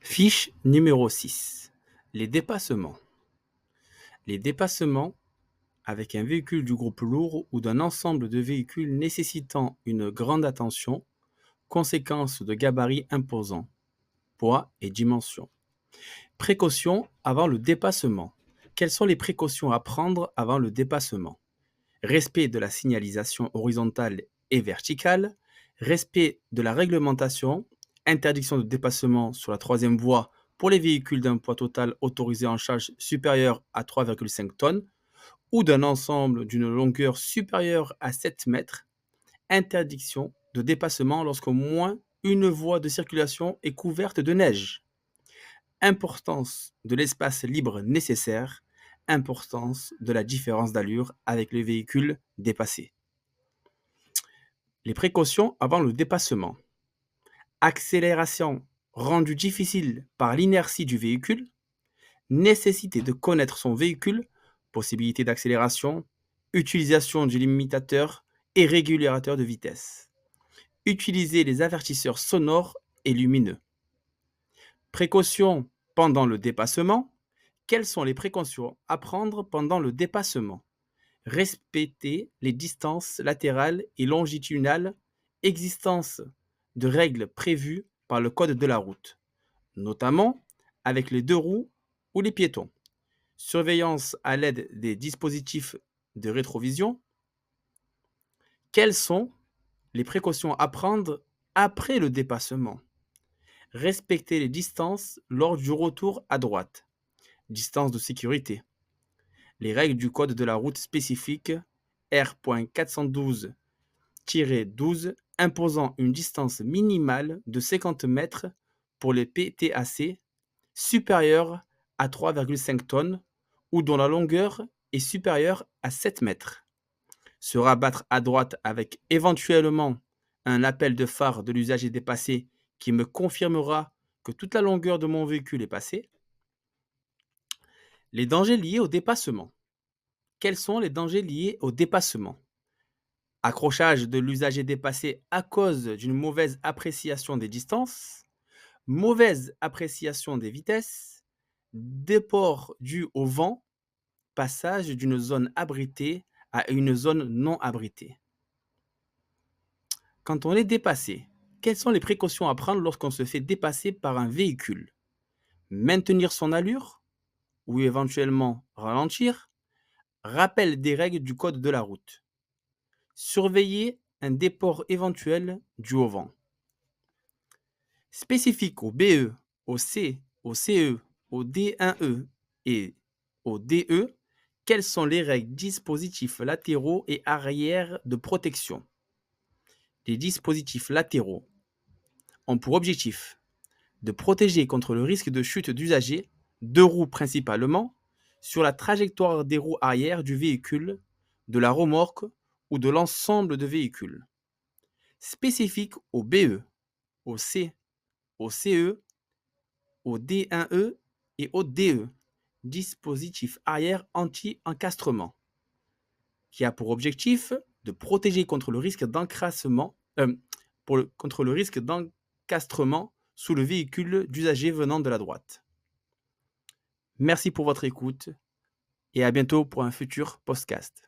Fiche numéro 6. Les dépassements. Les dépassements avec un véhicule du groupe lourd ou d'un ensemble de véhicules nécessitant une grande attention, conséquence de gabarits imposants, poids et dimensions. Précautions avant le dépassement. Quelles sont les précautions à prendre avant le dépassement? Respect de la signalisation horizontale et verticale, respect de la réglementation, interdiction de dépassement sur la troisième voie pour les véhicules d'un poids total autorisé en charge supérieur à 3,5 tonnes ou d'un ensemble d'une longueur supérieure à 7 mètres, interdiction de dépassement lorsqu'au moins une voie de circulation est couverte de neige. Importance de l'espace libre nécessaire, importance de la différence d'allure avec les véhicules dépassés. Les précautions avant le dépassement. Accélération rendue difficile par l'inertie du véhicule, nécessité de connaître son véhicule, possibilité d'accélération, utilisation du limitateur et régulateur de vitesse. Utiliser les avertisseurs sonores et lumineux. Précautions pendant le dépassement. Quelles sont les précautions à prendre pendant le dépassement? Respecter les distances latérales et longitudinales, existence de règles prévues par le code de la route, notamment avec les deux roues ou les piétons. Surveillance à l'aide des dispositifs de rétrovision. Quelles sont les précautions à prendre après le dépassement? Respecter les distances lors du retour à droite. Distance de sécurité. Les règles du code de la route spécifique R.412-12 imposant une distance minimale de 50 mètres pour les PTAC supérieure à 3,5 tonnes ou dont la longueur est supérieure à 7 mètres. Se rabattre à droite avec éventuellement un appel de phare de l'usager dépassé qui me confirmera que toute la longueur de mon véhicule est passée. Les dangers liés au dépassement. Quels sont les dangers liés au dépassement? Accrochage de l'usager dépassé à cause d'une mauvaise appréciation des distances, mauvaise appréciation des vitesses, déport dû au vent, passage d'une zone abritée à une zone non abritée. Quand on est dépassé, quelles sont les précautions à prendre lorsqu'on se fait dépasser par un véhicule? Maintenir son allure ou éventuellement ralentir. Rappel des règles du code de la route. Surveiller un déport éventuel dû au vent. Spécifique au BE, au C, au CE, au D1E et au DE, quelles sont les règles dispositifs latéraux et arrière de protection? Les dispositifs latéraux ont pour objectif de protéger contre le risque de chute d'usagers, deux roues principalement, sur la trajectoire des roues arrière du véhicule, de la remorque ou de l'ensemble de véhicules. Spécifique au BE, au C, au CE, au D1E et au DE, dispositif arrière anti-encastrement, qui a pour objectif de protéger contre le risque d'encastrement sous le véhicule d'usager venant de la droite. Merci pour votre écoute et à bientôt pour un futur podcast.